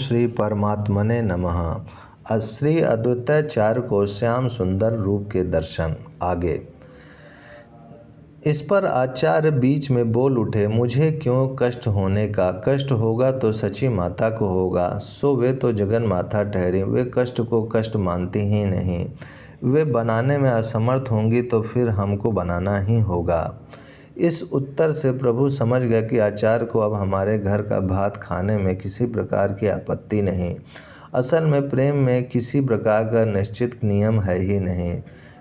श्री परमात्मने नमः। श्री अद्वैताचार्य को श्याम सुंदर रूप के दर्शन। आगे इस पर आचार्य बीच में बोल उठे, मुझे क्यों कष्ट होने का? कष्ट होगा तो सची माता को होगा, सो वे तो जगन माता ठहरी। वे कष्ट को कष्ट मानती ही नहीं, वे बनाने में असमर्थ होंगी तो फिर हमको बनाना ही होगा। इस उत्तर से प्रभु समझ गए कि आचार्य को अब हमारे घर का भात खाने में किसी प्रकार की आपत्ति नहीं। असल में प्रेम में किसी प्रकार का निश्चित नियम है ही नहीं।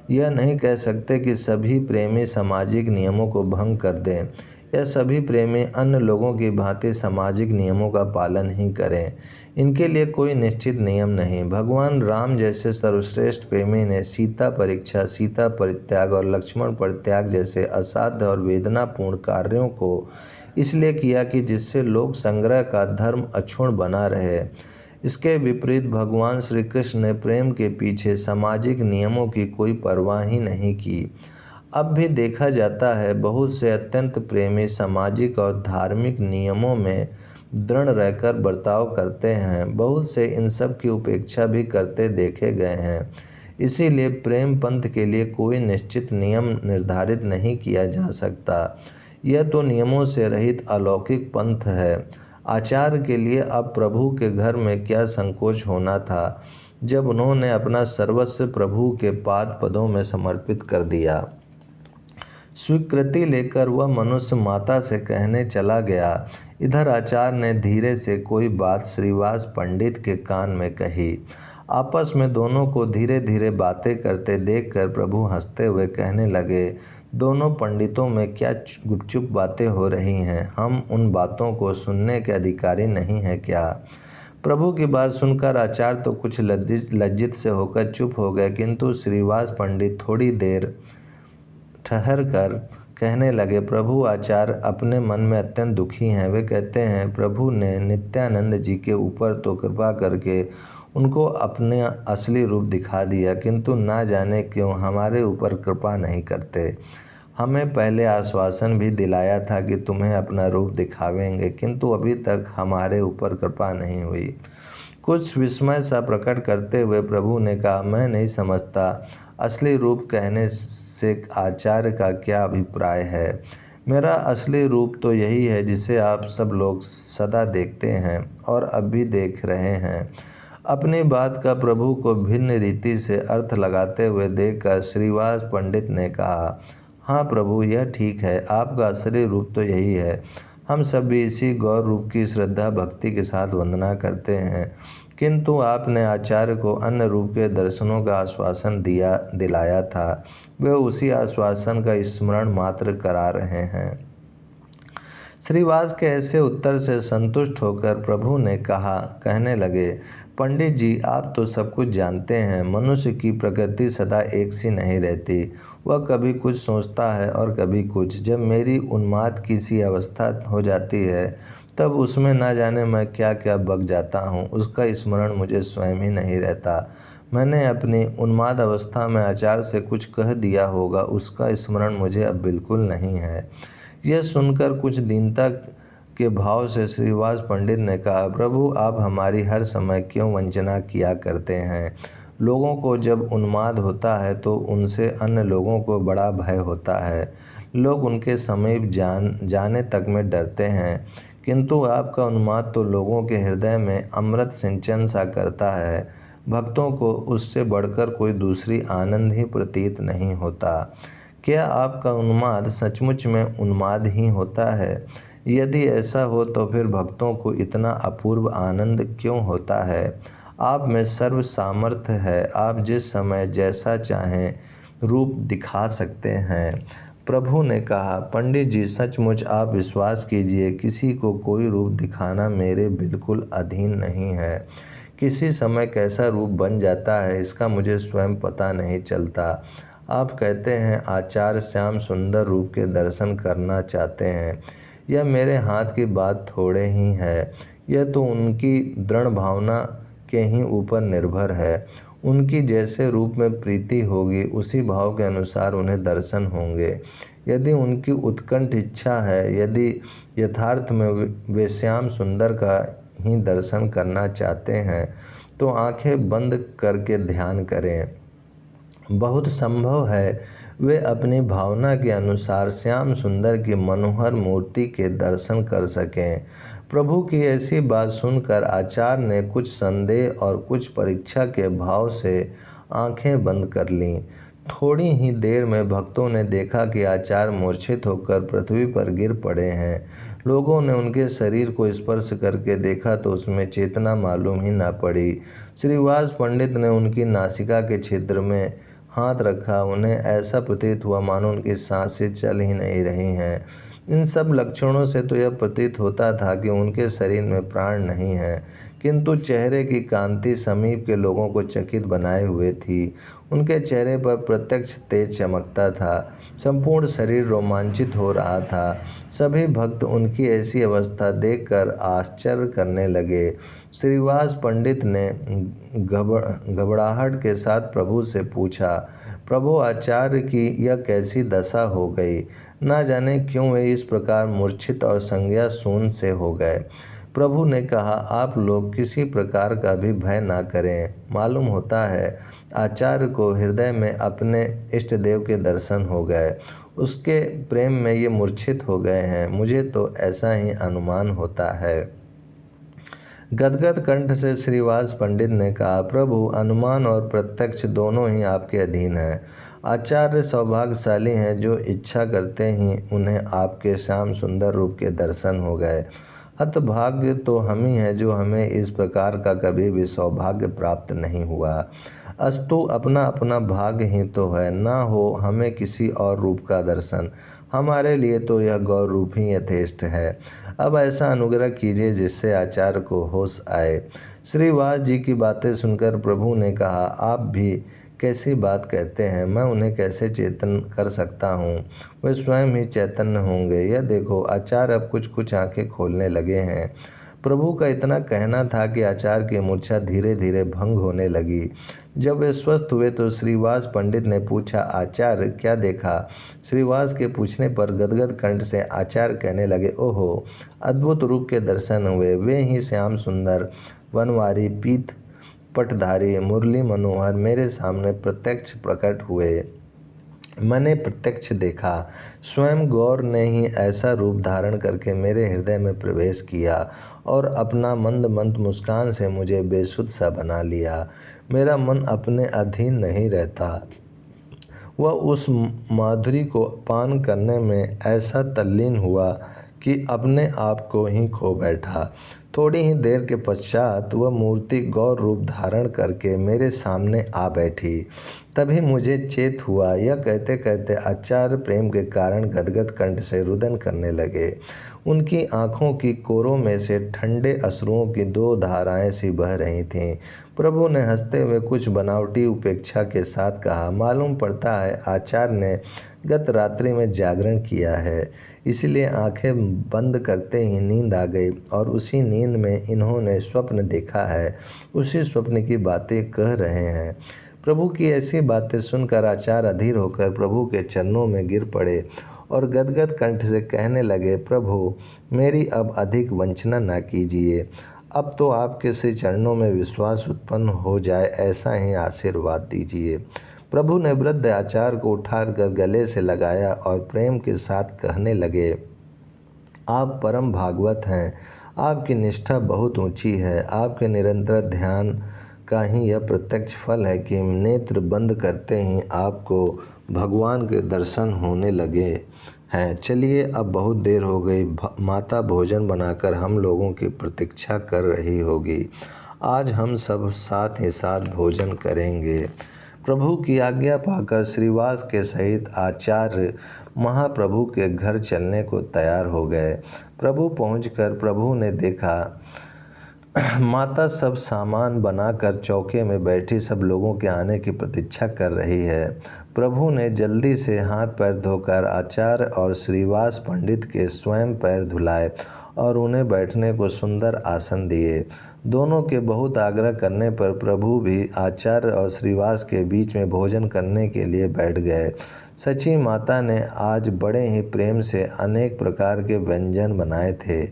यह नहीं कह सकते कि सभी प्रेमी सामाजिक नियमों को भंग कर दें या सभी प्रेमी अन्य लोगों की भांति सामाजिक नियमों का पालन ही करें। इनके लिए कोई निश्चित नियम नहीं। भगवान राम जैसे सर्वश्रेष्ठ प्रेमी ने सीता परीक्षा, सीता परित्याग और लक्ष्मण परित्याग जैसे असाध्य और वेदनापूर्ण कार्यों को इसलिए किया कि जिससे लोक संग्रह का धर्म अक्षुण्ण बना रहे। इसके विपरीत भगवान श्री कृष्ण ने प्रेम के पीछे सामाजिक नियमों की कोई परवाह ही नहीं की। अब भी देखा जाता है बहुत से अत्यंत प्रेमी सामाजिक और धार्मिक नियमों में दृढ़ रहकर बर्ताव करते हैं। बहुत से इन सब की उपेक्षा भी करते देखे गए हैं। इसीलिए प्रेम पंथ के लिए कोई निश्चित नियम निर्धारित नहीं किया जा सकता। यह तो नियमों से रहित अलौकिक पंथ है। आचार्य के लिए अब प्रभु के घर में क्या संकोच होना था जब उन्होंने अपना सर्वस्व प्रभु के पाद पदों में समर्पित कर दिया। स्वीकृति लेकर वह मनुष्य माता से कहने चला गया। इधर आचार्य ने धीरे से कोई बात श्रीवास पंडित के कान में कही। आपस में दोनों को धीरे धीरे बातें करते देखकर प्रभु हंसते हुए कहने लगे, दोनों पंडितों में क्या गुपचुप बातें हो रही हैं? हम उन बातों को सुनने के अधिकारी नहीं हैं क्या? प्रभु की बात सुनकर आचार्य तो कुछ लज्जित से होकर चुप हो गए, किंतु श्रीवास पंडित थोड़ी देर ठहर कर कहने लगे, प्रभु आचार्य अपने मन में अत्यंत दुखी हैं। वे कहते हैं प्रभु ने नित्यानंद जी के ऊपर तो कृपा करके उनको अपने असली रूप दिखा दिया, किंतु ना जाने क्यों हमारे ऊपर कृपा नहीं करते। हमें पहले आश्वासन भी दिलाया था कि तुम्हें अपना रूप दिखावेंगे, किंतु अभी तक हमारे ऊपर कृपा नहीं हुई। कुछ विस्मय सा प्रकट करते हुए प्रभु ने कहा, मैं नहीं समझता असली रूप कहने से आचार्य का क्या अभिप्राय है। मेरा असली रूप तो यही है जिसे आप सब लोग सदा देखते हैं और अब भी देख रहे हैं। अपनी बात का प्रभु को भिन्न रीति से अर्थ लगाते हुए देखकर श्रीवास पंडित ने कहा, हाँ प्रभु, यह ठीक है, आपका असली रूप तो यही है। हम सब भी इसी गौर रूप की श्रद्धा भक्ति के साथ वंदना करते हैं, किंतु आपने आचार्य को अन्य रूप के दर्शनों का आश्वासन दिलाया था। वे उसी आश्वासन का स्मरण मात्र करा रहे हैं। श्रीवास के ऐसे उत्तर से संतुष्ट होकर प्रभु ने कहने लगे, पंडित जी, आप तो सब कुछ जानते हैं। मनुष्य की प्रकृति सदा एक सी नहीं रहती। वह कभी कुछ सोचता है और कभी कुछ। जब मेरी उन्माद की सी अवस्था हो जाती है तब उसमें ना जाने मैं क्या क्या बक जाता हूँ। उसका स्मरण मुझे स्वयं ही नहीं रहता। मैंने अपनी उन्माद अवस्था में आचार्य से कुछ कह दिया होगा, उसका स्मरण मुझे अब बिल्कुल नहीं है। यह सुनकर कुछ दीनता के भाव से श्रीवास पंडित ने कहा, प्रभु आप हमारी हर समय क्यों वंचना किया करते हैं? लोगों को जब उन्माद होता है तो उनसे अन्य लोगों को बड़ा भय होता है। लोग उनके समीप जाने तक में डरते हैं, किंतु आपका उन्माद तो लोगों के हृदय में अमृत सिंचन सा करता है। भक्तों को उससे बढ़कर कोई दूसरी आनंद ही प्रतीत नहीं होता। क्या आपका उन्माद सचमुच में उन्माद ही होता है? यदि ऐसा हो तो फिर भक्तों को इतना अपूर्व आनंद क्यों होता है? आप में सर्व सामर्थ्य है, आप जिस समय जैसा चाहें रूप दिखा सकते हैं। प्रभु ने कहा, पंडित जी, सचमुच आप विश्वास कीजिए, किसी को कोई रूप दिखाना मेरे बिल्कुल अधीन नहीं है। किसी समय कैसा रूप बन जाता है इसका मुझे स्वयं पता नहीं चलता। आप कहते हैं आचार्य श्याम सुंदर रूप के दर्शन करना चाहते हैं, यह मेरे हाथ की बात थोड़े ही है। यह तो उनकी दृढ़ भावना के ही ऊपर निर्भर है। उनकी जैसे रूप में प्रीति होगी उसी भाव के अनुसार उन्हें दर्शन होंगे। यदि उनकी उत्कंठ इच्छा है, यदि यथार्थ में वे श्याम सुंदर का ही दर्शन करना चाहते हैं तो आंखें बंद करके ध्यान करें। बहुत संभव है वे अपनी भावना के अनुसार श्याम सुंदर की मनोहर मूर्ति के दर्शन कर सकें। प्रभु की ऐसी बात सुनकर आचार्य ने कुछ संदेह और कुछ परीक्षा के भाव से आंखें बंद कर लीं। थोड़ी ही देर में भक्तों ने देखा कि आचार्य मूर्छित होकर पृथ्वी पर गिर पड़े हैं। लोगों ने उनके शरीर को स्पर्श करके देखा तो उसमें चेतना मालूम ही न पड़ी। श्रीवास पंडित ने उनकी नासिका के क्षेत्र में हाथ रखा। उन्हें ऐसा प्रतीत हुआ मानो उनकी सांसें चल ही नहीं रही हैं। इन सब लक्षणों से तो यह प्रतीत होता था कि उनके शरीर में प्राण नहीं है, किंतु चेहरे की कांति समीप के लोगों को चकित बनाए हुए थी। उनके चेहरे पर प्रत्यक्ष तेज चमकता था। संपूर्ण शरीर रोमांचित हो रहा था। सभी भक्त उनकी ऐसी अवस्था देखकर आश्चर्य करने लगे। श्रीवास पंडित ने घबराहट के साथ प्रभु से पूछा, प्रभु, आचार्य की यह कैसी दशा हो गई? ना जाने क्यों वे इस प्रकार मूर्छित और संज्ञा शून्य से हो गए। प्रभु ने कहा, आप लोग किसी प्रकार का भी भय ना करें। मालूम होता है आचार्य को हृदय में अपने इष्ट देव के दर्शन हो गए। उसके प्रेम में ये मूर्छित हो गए हैं। मुझे तो ऐसा ही अनुमान होता है। गदगद कंठ से श्रीवास पंडित ने कहा, प्रभु, अनुमान और प्रत्यक्ष दोनों ही आपके अधीन हैं। आचार्य सौभाग्यशाली हैं जो इच्छा करते ही उन्हें आपके श्याम सुंदर रूप के दर्शन हो गए। हतभाग्य तो हम ही हैं जो हमें इस प्रकार का कभी भी सौभाग्य प्राप्त नहीं हुआ। अस्तु, अपना अपना भाग्य ही तो है, ना हो हमें किसी और रूप का दर्शन। हमारे लिए तो यह गौर रूप ही यथेष्ट है। अब ऐसा अनुग्रह कीजिए जिससे आचार्य को होश आए। श्रीवास जी की बातें सुनकर प्रभु ने कहा, आप भी कैसी बात कहते हैं? मैं उन्हें कैसे चेतन कर सकता हूँ? वे स्वयं ही चैतन्य होंगे। यह देखो, आचार्य अब कुछ कुछ आंखें खोलने लगे हैं। प्रभु का इतना कहना था कि आचार्य की मूर्छा धीरे धीरे भंग होने लगी। जब वे स्वस्थ हुए तो श्रीवास पंडित ने पूछा, आचार्य क्या देखा? श्रीवास के पूछने पर गदगद कंठ से आचार्य कहने लगे, ओहो, अद्भुत रूप के दर्शन हुए। वे ही श्याम सुंदर, वनवारी, पीत पटधारी, मुरली मनोहर मेरे सामने प्रत्यक्ष प्रकट हुए। मैंने प्रत्यक्ष देखा। स्वयं गौर ने ही ऐसा रूप धारण करके मेरे हृदय में प्रवेश किया और अपना मंद मंद मुस्कान से मुझे बेसुध सा बना लिया। मेरा मन अपने अधीन नहीं रहता। वह उस माधुरी को पान करने में ऐसा तल्लीन हुआ कि अपने आप को ही खो बैठा। थोड़ी ही देर के पश्चात वह मूर्ति गौर रूप धारण करके मेरे सामने आ बैठी। तभी मुझे चेत हुआ। यह कहते कहते आचार्य प्रेम के कारण गदगद कंठ से रुदन करने लगे। उनकी आँखों की कोरों में से ठंडे अश्रुओं की दो धाराएं सी बह रही थीं। प्रभु ने हंसते हुए कुछ बनावटी उपेक्षा के साथ कहा, मालूम पड़ता है आचार्य ने गत रात्रि में जागरण किया है, इसलिए आंखें बंद करते ही नींद आ गई और उसी नींद में इन्होंने स्वप्न देखा है। उसी स्वप्न की बातें कह रहे हैं। प्रभु की ऐसी बातें सुनकर आचार्य अधीर होकर प्रभु के चरणों में गिर पड़े और गदगद कंठ से कहने लगे, प्रभु, मेरी अब अधिक वंचना न कीजिए। अब तो आपके श्री चरणों में विश्वास उत्पन्न हो जाए, ऐसा ही आशीर्वाद दीजिए। प्रभु ने वृद्ध आचार्य को उठाकर गले से लगाया और प्रेम के साथ कहने लगे, आप परम भागवत हैं। आपकी निष्ठा बहुत ऊंची है। आपके निरंतर ध्यान का ही यह प्रत्यक्ष फल है कि नेत्र बंद करते ही आपको भगवान के दर्शन होने लगे हैं। चलिए, अब बहुत देर हो गई। माता भोजन बनाकर हम लोगों की प्रतीक्षा कर रही होगी। आज हम सब साथ ही साथ भोजन करेंगे। प्रभु की आज्ञा पाकर श्रीवास के सहित आचार्य महाप्रभु के घर चलने को तैयार हो गए। प्रभु पहुंचकर प्रभु ने देखा माता सब सामान बनाकर चौके में बैठी सब लोगों के आने की प्रतीक्षा कर रही है। प्रभु ने जल्दी से हाथ पैर धोकर आचार्य और श्रीवास पंडित के स्वयं पैर धुलाए और उन्हें बैठने को सुंदर आसन दिए। दोनों के बहुत आग्रह करने पर प्रभु भी आचार्य और श्रीवास के बीच में भोजन करने के लिए बैठ गए। सची माता ने आज बड़े ही प्रेम से अनेक प्रकार के व्यंजन बनाए थे।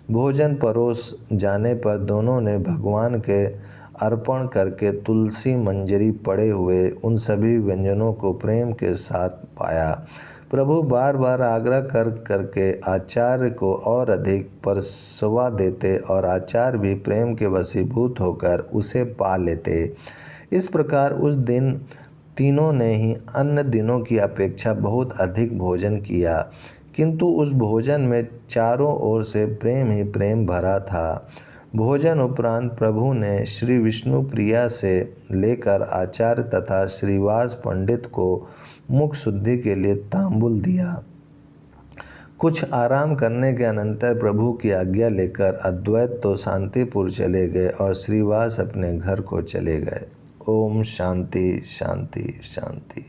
भोजन परोस जाने पर दोनों ने भगवान के अर्पण करके तुलसी मंजरी पड़े हुए उन सभी व्यंजनों को प्रेम के साथ पाया। प्रभु बार बार आग्रह करके आचार्य को और अधिक परसवा देते और आचार्य भी प्रेम के वशीभूत होकर उसे पा लेते। इस प्रकार उस दिन तीनों ने ही अन्य दिनों की अपेक्षा बहुत अधिक भोजन किया, किंतु उस भोजन में चारों ओर से प्रेम ही प्रेम भरा था। भोजन उपरांत प्रभु ने श्री विष्णु प्रिया से लेकर आचार्य तथा श्रीवास पंडित को मुख शुद्धि के लिए तांबुल दिया। कुछ आराम करने के अनंतर प्रभु की आज्ञा लेकर अद्वैत तो शांतिपुर चले गए और श्रीवास अपने घर को चले गए। ओम शांति शांति शांति।